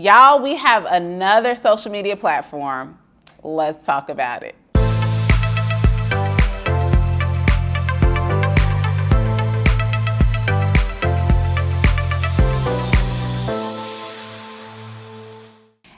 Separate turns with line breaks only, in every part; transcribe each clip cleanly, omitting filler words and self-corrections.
Y'all, we have another social media platform. Let's talk about it.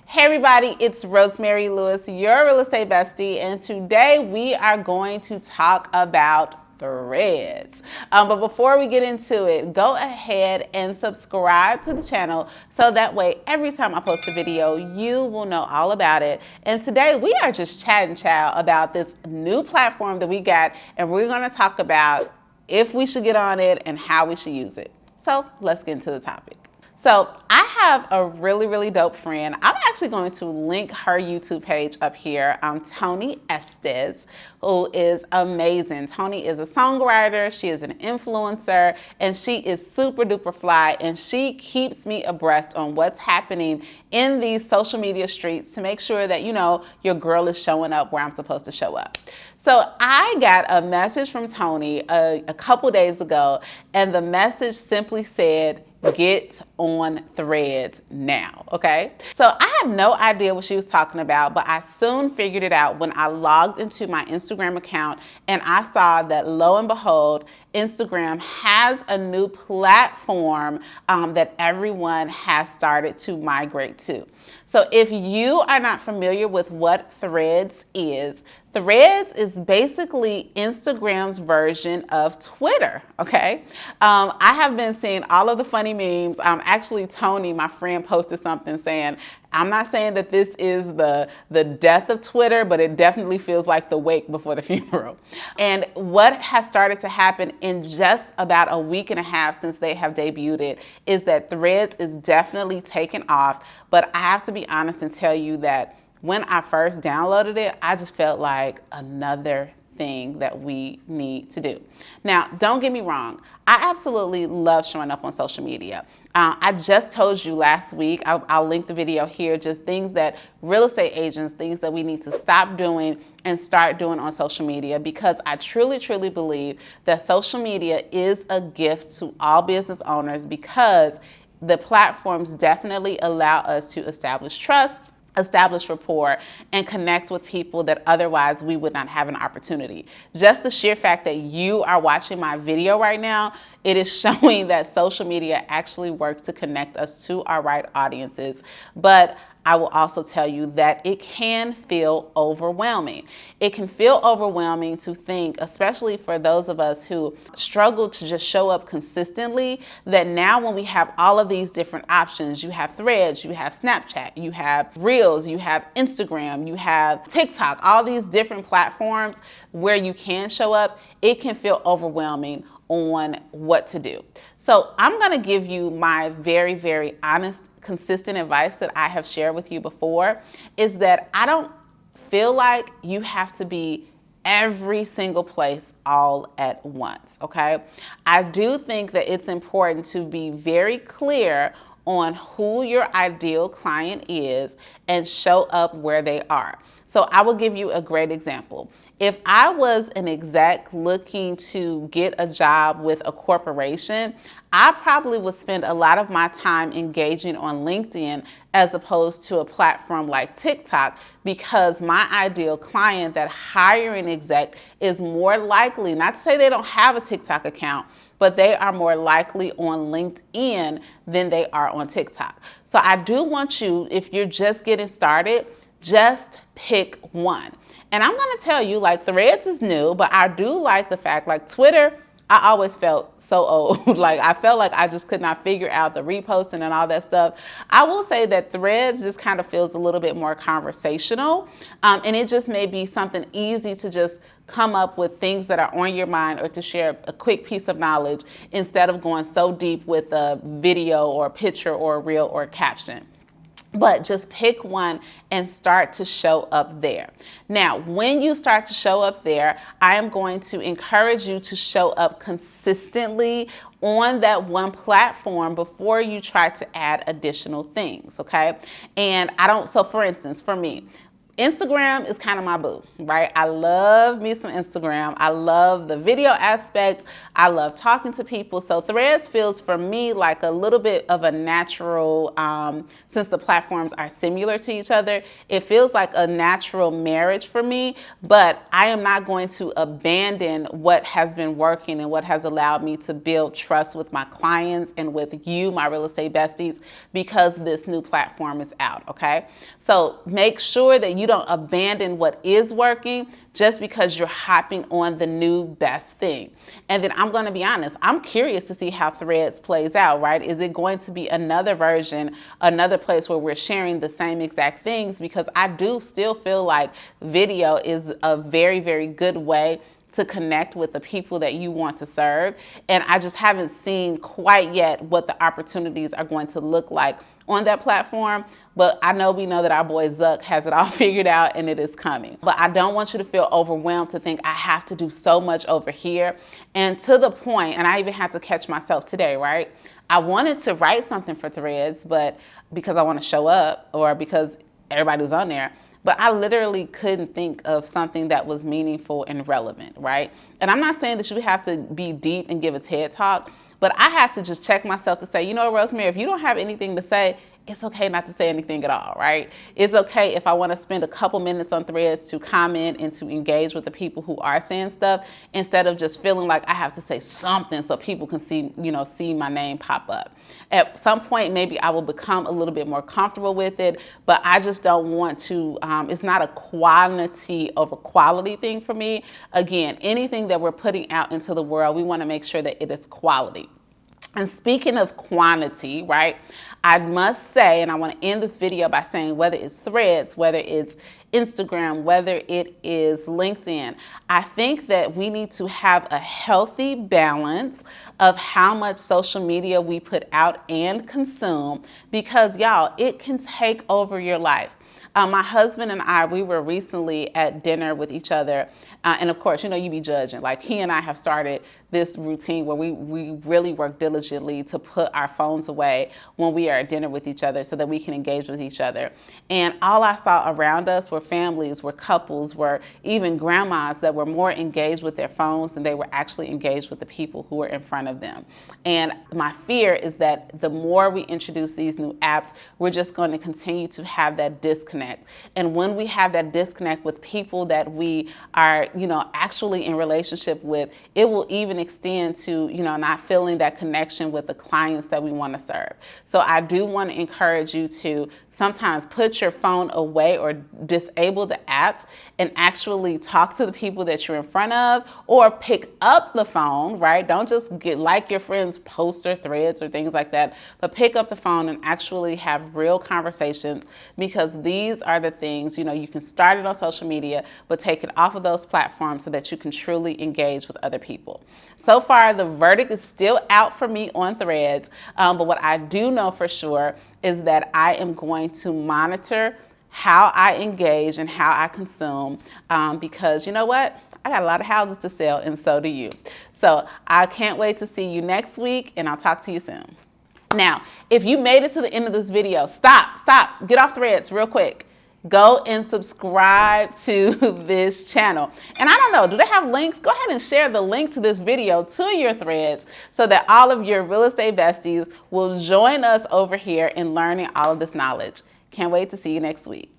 Hey everybody, it's Rosemary Lewis, your real estate bestie, and today we are going to talk about Threads. But before we get into it, go ahead and subscribe to the channel so that way every time I post a video, you will know all about it. And today we are just chatting, child, about this new platform that we got, and we're going to talk about if we should get on it and how we should use it. So let's get into the topic. So I have a really dope friend. I'm actually going to link her YouTube page up here. Tony Estes, who is amazing. Tony is a songwriter, she is an influencer, and she is super duper fly, and she keeps me abreast on what's happening in these social media streets to make sure that, you know, your girl is showing up where I'm supposed to show up. So I got a message from Tony a couple days ago, and the message simply said, get on Threads now, okay? So I had no idea what she was talking about, but I soon figured it out when I logged into my Instagram account and I saw that, lo and behold, Instagram has a new platform that everyone has started to migrate to. So if you are not familiar with what Threads is basically Instagram's version of Twitter, okay? I have been seeing all of the funny memes. Actually, Tony, my friend, posted something saying, I'm not saying that this is the death of Twitter, but it definitely feels like the wake before the funeral. And what has started to happen in just about a week and a half since they have debuted it is that Threads is definitely taken off. But I have to be honest and tell you that when I first downloaded it, I just felt like another thing that we need to do. Now, don't get me wrong. I absolutely love showing up on social media. I just told you last week, I'll link the video here, just things that real estate agents, things that we need to stop doing and start doing on social media, because I truly believe that social media is a gift to all business owners, because the platforms definitely allow us to establish trust, establish rapport, and connect with people that otherwise we would not have an opportunity. Just the sheer fact that you are watching my video right now, it is showing that social media actually works to connect us to our right audiences. But I will also tell you that it can feel overwhelming. It can feel overwhelming to think, especially for those of us who struggle to just show up consistently, that now when we have all of these different options, you have Threads, you have Snapchat, you have Reels, you have Instagram, you have TikTok, all these different platforms where you can show up, it can feel overwhelming on what to do. So I'm going to give you my very honest, consistent advice that I have shared with you before, is that I don't feel like you have to be every single place all at once, okay? I do think that it's important to be very clear on who your ideal client is and show up where they are. So I will give you a great example. If I was an exec looking to get a job with a corporation, I probably would spend a lot of my time engaging on LinkedIn as opposed to a platform like TikTok, because my ideal client, that hiring exec, is more likely, not to say they don't have a TikTok account, but they are more likely on LinkedIn than they are on TikTok. So I do want you, if you're just getting started, just pick one. And I'm going to tell you, like, Threads is new, but I do like the fact, like, Twitter, I always felt so old. Like, I felt like I just could not figure out the reposting and all that stuff. I will say that Threads just kind of feels a little bit more conversational. And it just may be something easy to just come up with things that are on your mind, or to share a quick piece of knowledge instead of going so deep with a video or a picture or a reel or a caption. But just pick one and start to show up there. Now, when you start to show up there, I am going to encourage you to show up consistently on that one platform before you try to add additional things, okay? And so for instance, for me, Instagram is kind of my boo, right? I love me some Instagram. I love the video aspect. I love talking to people. So Threads feels for me like a little bit of a natural, since the platforms are similar to each other, it feels like a natural marriage for me, but I am not going to abandon what has been working and what has allowed me to build trust with my clients and with you, my real estate besties, because this new platform is out, okay? So make sure that you don't abandon what is working just because you're hopping on the new best thing. And then I'm going to be honest, I'm curious to see how Threads plays out, right? Is it going to be another version, another place where we're sharing the same exact things? Because I do still feel like video is a very, very good way to connect with the people that you want to serve. And I just haven't seen quite yet what the opportunities are going to look like on that platform. But we know that our boy Zuck has it all figured out and it is coming. But I don't want you to feel overwhelmed to think I have to do so much over here. And to the point, and I even had to catch myself today, right? I wanted to write something for Threads, but because I want to show up or because everybody was on there, but I literally couldn't think of something that was meaningful and relevant, right? And I'm not saying that you have to be deep and give a TED talk, but I have to just check myself to say, you know, Rosemary, if you don't have anything to say, it's okay not to say anything at all, right? It's okay if I want to spend a couple minutes on Threads to comment and to engage with the people who are saying stuff instead of just feeling like I have to say something so people can see my name pop up. At some point, maybe I will become a little bit more comfortable with it, but I just don't want to, it's not a quantity over quality thing for me. Again, anything that we're putting out into the world, we want to make sure that it is quality. And speaking of quantity, right, I must say, and I want to end this video by saying whether it's Threads, whether it's Instagram, whether it is LinkedIn, I think that we need to have a healthy balance of how much social media we put out and consume because, y'all, it can take over your life. My husband and I, we were recently at dinner with each other. And of course, you be judging. Like he and I have started this routine where we really work diligently to put our phones away when we are at dinner with each other so that we can engage with each other. And all I saw around us were families, were couples, were even grandmas that were more engaged with their phones than they were actually engaged with the people who were in front of them. And my fear is that the more we introduce these new apps, we're just going to continue to have that disconnect. And when we have that disconnect with people that we are, actually in relationship with, it will even extend to, not feeling that connection with the clients that we want to serve. So I do want to encourage you to sometimes put your phone away or disable the apps and actually talk to the people that you're in front of or pick up the phone, right? Don't just get like your friends' posts or threads or things like that, but pick up the phone and actually have real conversations because these are the things, you can start it on social media, but take it off of those platforms so that you can truly engage with other people. So far, the verdict is still out for me on Threads, but what I do know for sure is that I am going to monitor how I engage and how I consume because you know what? I got a lot of houses to sell and so do you. So I can't wait to see you next week and I'll talk to you soon. Now, if you made it to the end of this video, stop, get off Threads real quick. Go and subscribe to this channel. And I don't know, do they have links? Go ahead and share the link to this video to your Threads so that all of your real estate besties will join us over here in learning all of this knowledge. Can't wait to see you next week.